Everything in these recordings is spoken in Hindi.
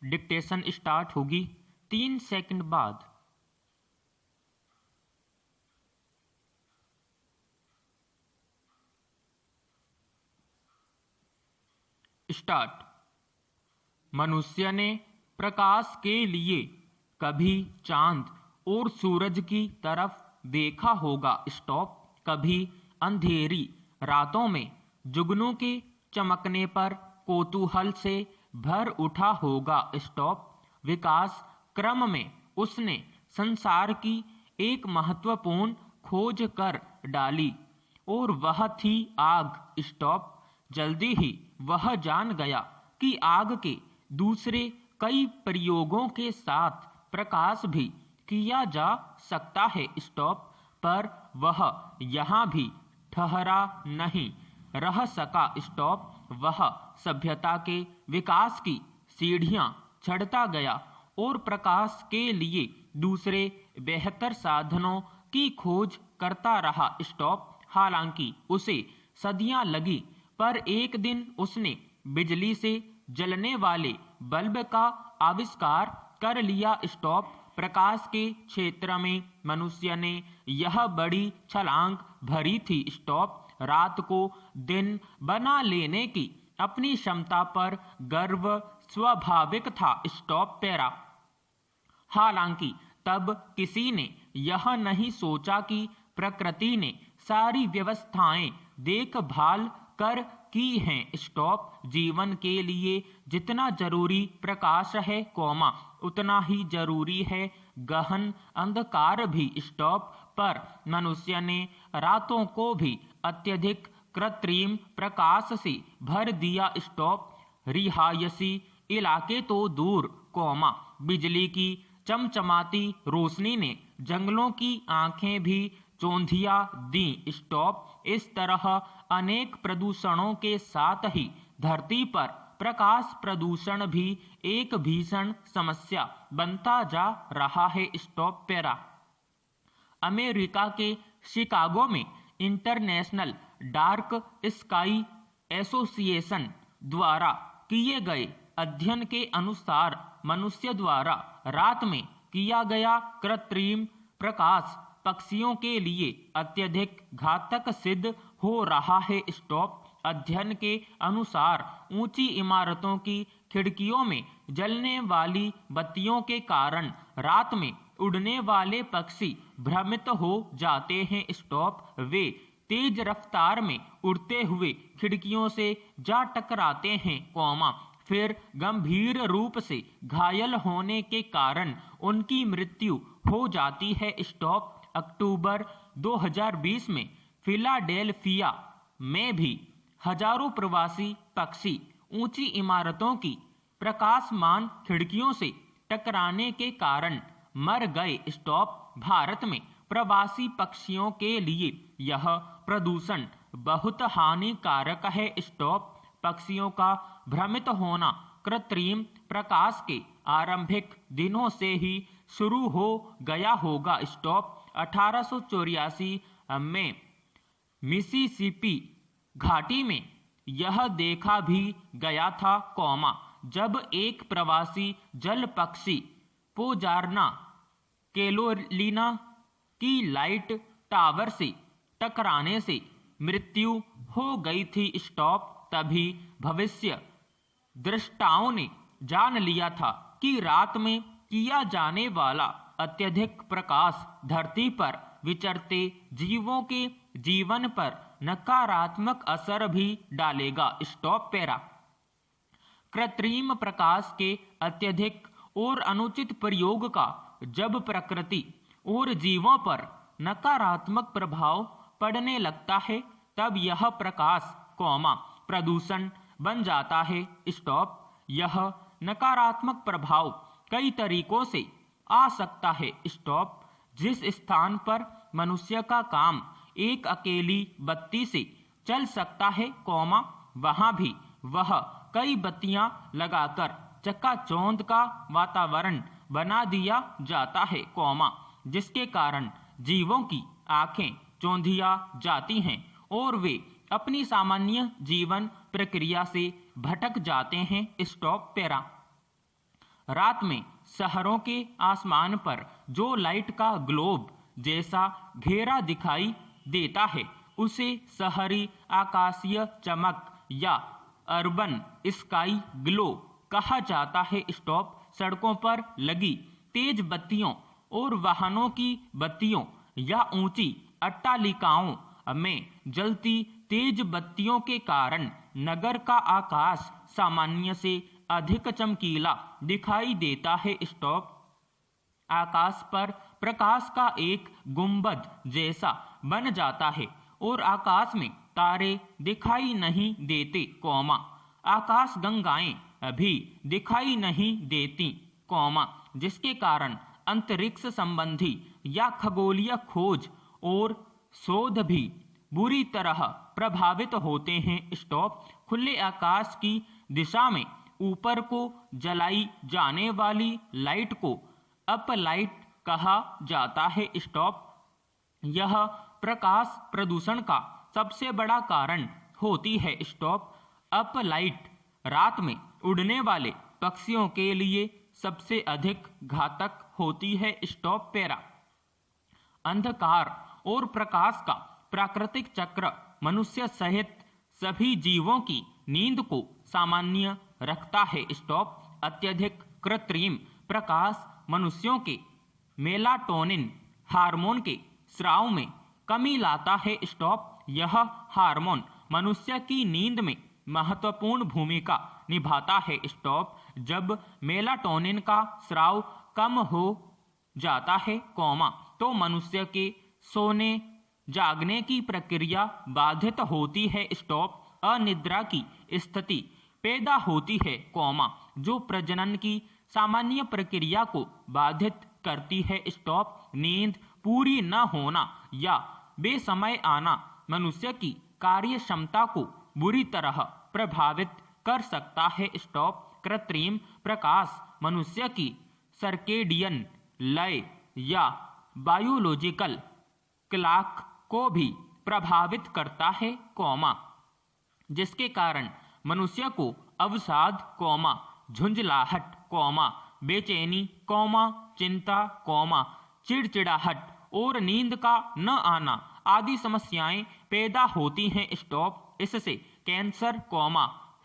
डिक्टेशन स्टार्ट होगी 3 सेकंड बाद। स्टार्ट। मनुष्य ने प्रकाश के लिए कभी चांद और सूरज की तरफ देखा होगा। स्टॉप। कभी अंधेरी रातों में जुगनू के चमकने पर कौतूहल से भर उठा होगा। स्टॉप। विकास क्रम में उसने संसार की एक महत्वपूर्ण खोज कर डाली और वह थी आग। स्टॉप। जल्दी ही वह जान गया कि आग के दूसरे कई प्रयोगों के साथ प्रकाश भी किया जा सकता है। स्टॉप। पर वह यहाँ भी ठहरा नहीं रह सका। स्टॉप। वह सभ्यता के विकास की सीढ़ियां चढ़ता गया और प्रकाश के लिए दूसरे बेहतर साधनों की खोज करता रहा। स्टॉप। हालांकि उसे सदियां लगी, पर एक दिन उसने बिजली से जलने वाले बल्ब का आविष्कार कर लिया। स्टॉप। प्रकाश के क्षेत्र में मनुष्य ने यह बड़ी छलांग भरी थी। स्टॉप। रात को दिन बना लेने की अपनी क्षमता पर गर्व स्वाभाविक था। Stop para. हालांकि तब किसी ने यह नहीं सोचा कि प्रकृति ने सारी व्यवस्थाएं देखभाल कर की हैं। स्टॉप। जीवन के लिए जितना जरूरी प्रकाश है कौमा, उतना ही जरूरी है गहन अंधकार भी। स्टॉप। पर मनुष्य ने रातों को भी अत्यधिक कृत्रिम प्रकाश से भर दिया। स्टॉप। रिहायशी इलाके तो दूर कौमा, बिजली की चमचमाती रोशनी ने जंगलों की आंखें भी चौंधिया दी। स्टॉप। इस तरह अनेक प्रदूषणों के साथ ही धरती पर प्रकाश प्रदूषण भी एक भीषण समस्या बनता जा रहा है। Stop para. अमेरिका के शिकागो में इंटरनेशनल डार्क स्काई एसोसिएशन द्वारा किए गए अध्ययन के अनुसार मनुष्य द्वारा रात में किया गया कृत्रिम प्रकाश पक्षियों के लिए अत्यधिक घातक सिद्ध हो रहा है। स्टॉप। अध्ययन के अनुसार ऊंची इमारतों की खिड़कियों में जलने वाली बत्तियों के कारण रात में उड़ने वाले पक्षी भ्रमित हो जाते हैं। स्टॉप। वे तेज रफ्तार में उड़ते हुए खिड़कियों से जा टकराते हैं कौमा, फिर गंभीर रूप से घायल होने के कारण उनकी मृत्यु हो जाती है। स्टॉप। अक्टूबर 2020 में फिलाडेल्फिया में भी हजारों प्रवासी पक्षी ऊंची इमारतों की प्रकाशमान खिड़कियों से टकराने के कारण मर गए। स्टॉप। भारत में प्रवासी पक्षियों के लिए यह प्रदूषण बहुत हानिकारक है। स्टॉप। पक्षियों का भ्रमित होना कृत्रिम प्रकाश के आरंभिक दिनों से ही शुरू हो गया होगा। स्टॉप। 1884 में मिसिसिपी घाटी में यह देखा भी गया था कौमा, जब एक प्रवासी जल पक्षी पोजारना कैरोलिना की लाइट टावर से टकराने से मृत्यु हो गई थी। स्टॉप। तभी भविष्य दृष्टाओं ने जान लिया था कि रात में किया जाने वाला अत्यधिक प्रकाश धरती पर विचरते जीवों के जीवन पर नकारात्मक असर भी डालेगा। Stop para. कृत्रिम प्रकाश के अत्यधिक और अनुचित प्रयोग का जब प्रकृति और जीवों पर नकारात्मक प्रभाव पड़ने लगता है, तब यह प्रकाश कौमा प्रदूषण बन जाता है। स्टॉप। यह नकारात्मक प्रभाव कई तरीकों से आ सकता है। स्टॉप। जिस स्थान पर मनुष्य का काम एक अकेली बत्ती से चल सकता है कौमा, वहां भी वह कई बत्तियां लगाकर चकाचौंध का वातावरण बना दिया जाता है कौमा, जिसके कारण जीवों की आंखें चौंधिया जाती हैं और वे अपनी सामान्य जीवन प्रक्रिया से भटक जाते हैं। Stop para. रात में शहरों के आसमान पर जो लाइट का ग्लोब जैसा घेरा दिखाई देता है उसे शहरी आकाशीय चमक या अर्बन स्काई ग्लो कहा जाता है। स्टॉप। सड़कों पर लगी तेज बत्तियों और वाहनों की बत्तियों या ऊंची अट्टालिकाओं में जलती तेज बत्तियों के कारण नगर का आकाश सामान्य से अधिक चमकीला दिखाई देता है। स्टॉप। आकाश पर प्रकाश का एक गुंबद जैसा बन जाता है और आकाश में तारे दिखाई नहीं देते, आकाश गंगाएं भी दिखाई नहीं देती, जिसके कारण अंतरिक्ष संबंधी या खगोलीय खोज और शोध भी बुरी तरह प्रभावित होते हैं। स्टॉप। खुले आकाश की दिशा में ऊपर को जलाई जाने वाली लाइट को अप लाइट कहा जाता है। स्टॉप। यह प्रकाश प्रदूषण का सबसे बड़ा कारण होती है। स्टॉप। अप लाइट रात में उड़ने वाले पक्षियों के लिए सबसे अधिक घातक होती है। Stop para. अंधकार और प्रकाश का प्राकृतिक चक्र मनुष्य सहित सभी जीवों की नींद को सामान्य रखता है। स्टॉप। अत्यधिक कृत्रिम प्रकाश मनुष्यों के मेलाटोनिन हार्मोन के स्राव में कमी लाता है। स्टॉप। यह हार्मोन मनुष्य की नींद में महत्वपूर्ण भूमिका निभाता है। स्टॉप। जब मेलाटोनिन का स्राव कम हो जाता है, तो मनुष्य के सोने जागने की प्रक्रिया बाधित होती है। स्टॉप। अनिद्रा की स्थिति पैदा होती है, जो प्रजनन की सामान्य प्रक्रिया को बाधित करती है। स्टॉप। नींद पूरी न होना या बेसमय आना मनुष्य की कार्य क्षमता को बुरी तरह प्रभावित कर सकता है। स्टॉप। कृत्रिम प्रकाश मनुष्य की सर्केडियन लय या बायोलॉजिकल क्लॉक को भी प्रभावित करता है, जिसके कारण मनुष्य को अवसाद, झुंझलाहट, बेचैनी, चिंता, चिड़चिड़ाहट और नींद का न आना आदि समस्याएं पैदा होती हैं। स्टॉप। इससे कैंसर,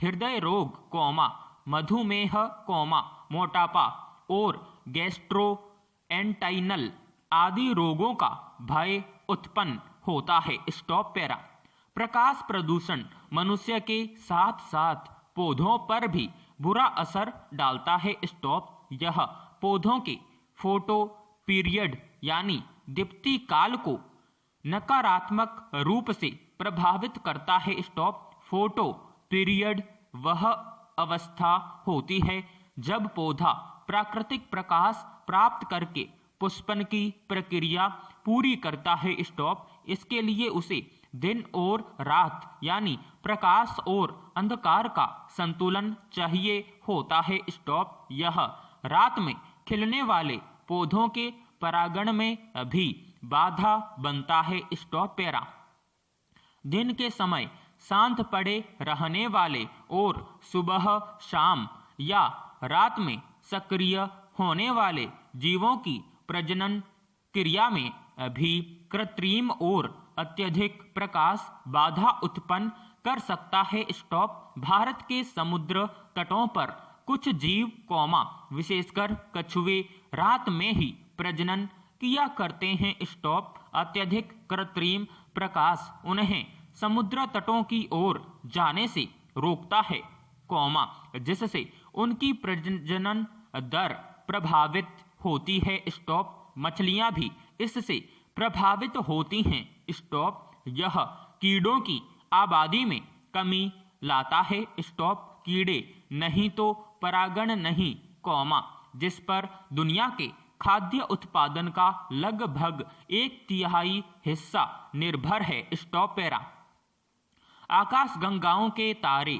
हृदय रोग, मधुमेह, मोटापा और गैस्ट्रोएंटाइनल आदि रोगों का भय उत्पन्न होता है। Stop para. प्रकाश प्रदूषण मनुष्य के साथ साथ पौधों पर भी बुरा असर डालता है। स्टॉप। यह पौधों के फोटो पीरियड यानी दीप्ति काल को नकारात्मक रूप से प्रभावित करता है। स्टॉप। फोटो पीरियड वह अवस्था होती है जब पौधा प्राकृतिक प्रकाश प्राप्त करके पुष्पन की प्रक्रिया पूरी करता है। स्टॉप। इसके लिए उसे दिन और रात यानी प्रकाश और अंधकार का संतुलन चाहिए होता है। स्टॉप। यह रात में खिलने वाले पौधों के परागण में भी बाधा बनता है। Stop para. दिन के समय शांत पड़े रहने वाले और सुबह, शाम या रात में सक्रिय होने वाले जीवों की प्रजनन क्रिया में भी कृत्रिम और अत्यधिक प्रकाश बाधा उत्पन्न कर सकता है। स्टॉप। भारत के समुद्र तटों पर कुछ जीव, विशेषकर कछुए रात में ही प्रजनन किया करते हैं। स्टॉप। अत्यधिक कृत्रिम प्रकाश उन्हें समुद्र तटों की ओर जाने से रोकता है, जिससे उनकी प्रजनन दर प्रभावित होती है। स्टॉप। मछलियां भी इससे प्रभावित होती हैं। स्टॉप। यह कीड़ों की आबादी में कमी लाता है। स्टॉप। कीड़े नहीं तो परागण नहीं, जिस पर दुनिया के खाद्य उत्पादन का लगभग 1/3 हिस्सा निर्भर है। Stop para. आकाश गंगाओं के तारे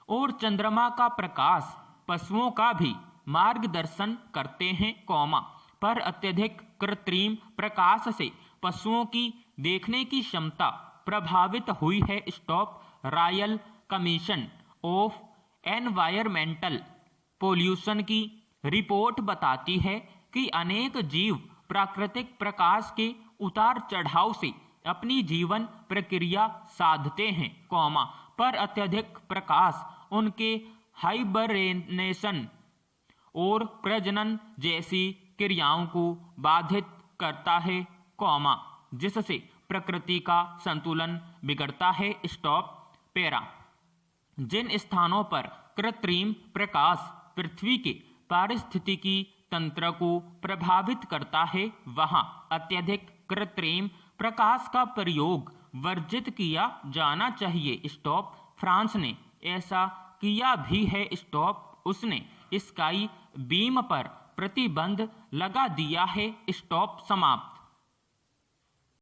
और चंद्रमा का प्रकाश पशुओं का भी मार्गदर्शन करते हैं, पर अत्यधिक कृत्रिम प्रकाश से पशुओं की देखने की क्षमता प्रभावित हुई है। Stop. Royal commission of environmental pollution की रिपोर्ट बताती है कि अनेक जीव प्राकृतिक प्रकाश के उतार चढ़ाव से अपनी जीवन प्रक्रिया साधते हैं, पर अत्यधिक प्रकाश उनके हाइबरनेशन और प्रजनन जैसी क्रियाओं को बाधित करता है, जिससे प्रकृति का संतुलन बिगड़ता है। पैरा। जिन स्थानों पर कृत्रिम प्रकाश पृथ्वी के पारिस्थितिकी तंत्र को प्रभावित करता है, वहां अत्यधिक कृत्रिम प्रकाश का प्रयोग वर्जित किया जाना चाहिए। फ्रांस ने ऐसा किया भी है। उसने स्काई बीम पर प्रतिबंध लगा दिया है। समाप्त।